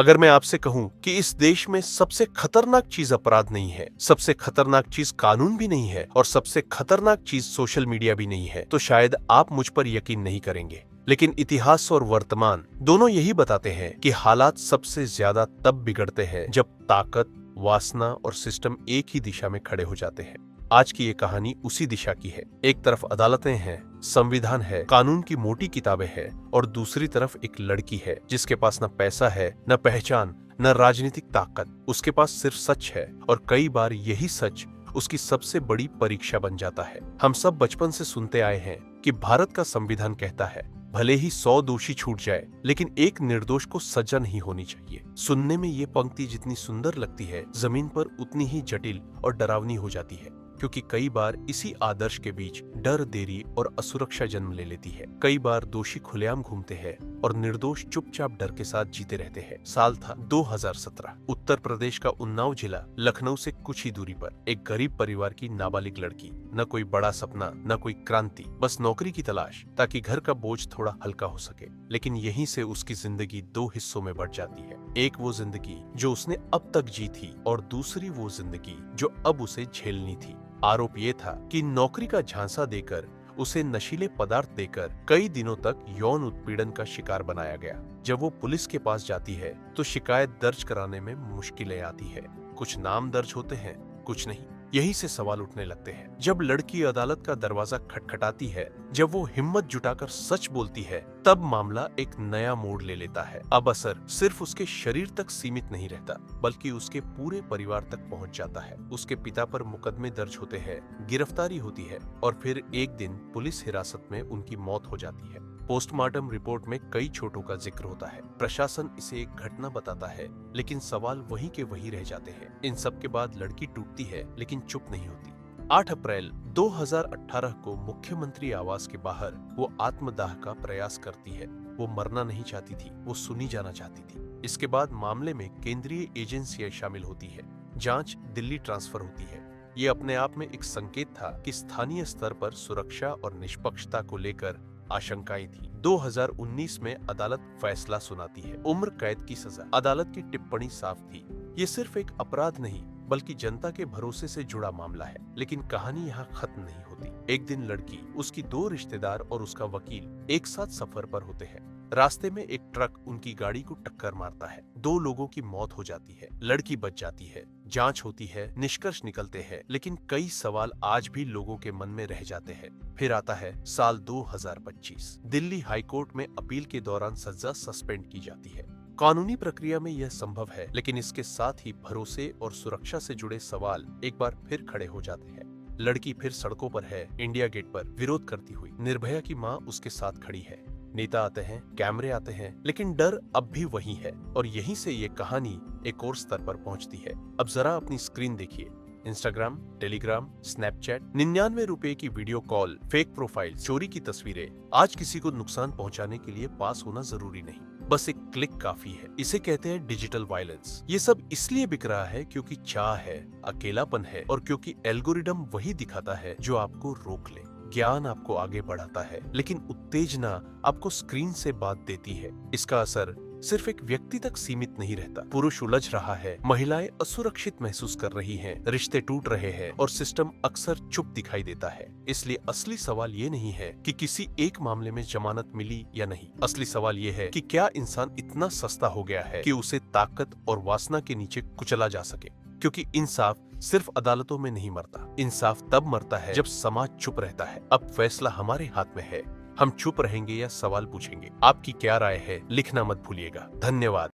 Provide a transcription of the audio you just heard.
अगर मैं आपसे कहूं कि इस देश में सबसे खतरनाक चीज अपराध नहीं है, सबसे खतरनाक चीज कानून भी नहीं है और सबसे खतरनाक चीज सोशल मीडिया भी नहीं है, तो शायद आप मुझ पर यकीन नहीं करेंगे। लेकिन इतिहास और वर्तमान दोनों यही बताते हैं कि हालात सबसे ज्यादा तब बिगड़ते हैं जब ताकत, वासना और सिस्टम एक ही दिशा में खड़े हो जाते हैं। आज की ये कहानी उसी दिशा की है। एक तरफ अदालतें हैं, संविधान है, कानून की मोटी किताबें हैं और दूसरी तरफ एक लड़की है जिसके पास न पैसा है, न पहचान, न राजनीतिक ताकत। उसके पास सिर्फ सच है और कई बार यही सच उसकी सबसे बड़ी परीक्षा बन जाता है। हम सब बचपन से सुनते आए हैं कि भारत का संविधान कहता है भले ही 100 दोषी छूट जाए लेकिन एक निर्दोष को सजा नहीं होनी चाहिए। सुनने में ये पंक्ति जितनी सुंदर लगती है, जमीन पर उतनी ही जटिल और डरावनी हो जाती है, क्योंकि कई बार इसी आदर्श के बीच डर, देरी और असुरक्षा जन्म ले लेती है। कई बार दोषी खुलेआम घूमते हैं और निर्दोष चुपचाप डर के साथ जीते रहते हैं। साल था 2017। उत्तर प्रदेश का उन्नाव जिला लखनऊ से कुछ ही दूरी पर एक गरीब परिवार की नाबालिग लड़की, न कोई बड़ा सपना, न कोई क्रांति, बस नौकरी की तलाश ताकि घर का बोझ थोड़ा हल्का हो सके। लेकिन यहीं से उसकी जिंदगी दो हिस्सों में बढ़ जाती है। एक वो जिंदगी जो उसने अब तक जी थी और दूसरी वो जिंदगी जो अब उसे झेलनी थी। आरोप ये था कि नौकरी का झांसा देकर, उसे नशीले पदार्थ देकर कई दिनों तक यौन उत्पीड़न का शिकार बनाया गया। जब वो पुलिस के पास जाती है तो शिकायत दर्ज कराने में मुश्किलें आती है। कुछ नाम दर्ज होते हैं, कुछ नहीं। यहीं से सवाल उठने लगते हैं। जब लड़की अदालत का दरवाजा खटखटाती है, जब वो हिम्मत जुटाकर सच बोलती है, तब मामला एक नया मोड़ ले लेता है। अब असर सिर्फ उसके शरीर तक सीमित नहीं रहता, बल्कि उसके पूरे परिवार तक पहुंच जाता है। उसके पिता पर मुकदमे दर्ज होते हैं, गिरफ्तारी होती है और फिर एक दिन पुलिस हिरासत में उनकी मौत हो जाती है। पोस्टमार्टम रिपोर्ट में कई चोटों का जिक्र होता है। प्रशासन इसे एक घटना बताता है, लेकिन सवाल वहीं के वहीं रह जाते हैं। इन सब के बाद लड़की टूटती है, लेकिन चुप नहीं होती। 8 अप्रैल 2018 को मुख्यमंत्री आवास के बाहर वो आत्मदाह का प्रयास करती है। वो मरना नहीं चाहती थी, वो सुनी जाना चाहती थी। इसके बाद मामले में केंद्रीय एजेंसियां शामिल होती है। जांच दिल्ली ट्रांसफर होती है। ये अपने आप में एक संकेत था कि स्थानीय स्तर पर सुरक्षा और निष्पक्षता को लेकर आशंकाएं थी। 2019 में अदालत फैसला सुनाती है, उम्र कैद की सजा। अदालत की टिप्पणी साफ थी, ये सिर्फ एक अपराध नहीं बल्कि जनता के भरोसे से जुड़ा मामला है। लेकिन कहानी यहाँ खत्म नहीं होती। एक दिन लड़की, उसकी 2 रिश्तेदार और उसका वकील एक साथ सफर पर होते हैं। रास्ते में एक ट्रक उनकी गाड़ी को टक्कर मारता है। 2 लोगों की मौत हो जाती है, लड़की बच जाती है। जांच होती है, निष्कर्ष निकलते हैं, लेकिन कई सवाल आज भी लोगों के मन में रह जाते हैं। फिर आता है साल 2025। दिल्ली हाईकोर्ट में अपील के दौरान सजा सस्पेंड की जाती है। कानूनी प्रक्रिया में यह संभव है, लेकिन इसके साथ ही भरोसे और सुरक्षा से जुड़े सवाल एक बार फिर खड़े हो जाते हैं। लड़की फिर सड़कों पर है, इंडिया गेट पर विरोध करती हुई। निर्भया की माँ उसके साथ खड़ी है। नेता आते हैं, कैमरे आते हैं, लेकिन डर अब भी वही है। और यहीं से ये कहानी एक और स्तर पर पहुंचती है। अब जरा अपनी स्क्रीन देखिए। इंस्टाग्राम, टेलीग्राम, स्नैपचैट, 99 रुपए की वीडियो कॉल, फेक प्रोफाइल, चोरी की तस्वीरें। आज किसी को नुकसान पहुंचाने के लिए पास होना जरूरी नहीं, बस एक क्लिक काफी है। इसे कहते हैं डिजिटल वायलेंस। ये सब इसलिए बिक रहा है क्योंकि चाह है, अकेलापन है और क्योंकि एल्गोरिदम वही दिखाता है जो आपको रोक ले। ज्ञान आपको आगे बढ़ाता है, लेकिन उत्तेजना आपको स्क्रीन से बात देती है। इसका असर सिर्फ एक व्यक्ति तक सीमित नहीं रहता। पुरुष उलझ रहा है, महिलाएं असुरक्षित महसूस कर रही हैं, रिश्ते टूट रहे हैं और सिस्टम अक्सर चुप दिखाई देता है। इसलिए असली सवाल ये नहीं है कि किसी एक मामले में जमानत मिली या नहीं। असली सवाल ये है कि क्या इंसान इतना सस्ता हो गया है कि उसे ताकत और वासना के नीचे कुचला जा सके। क्योंकि इंसाफ सिर्फ अदालतों में नहीं मरता, इंसाफ तब मरता है जब समाज चुप रहता है। अब फैसला हमारे हाथ में है, हम चुप रहेंगे या सवाल पूछेंगे। आपकी क्या राय है, लिखना मत भूलिएगा। धन्यवाद।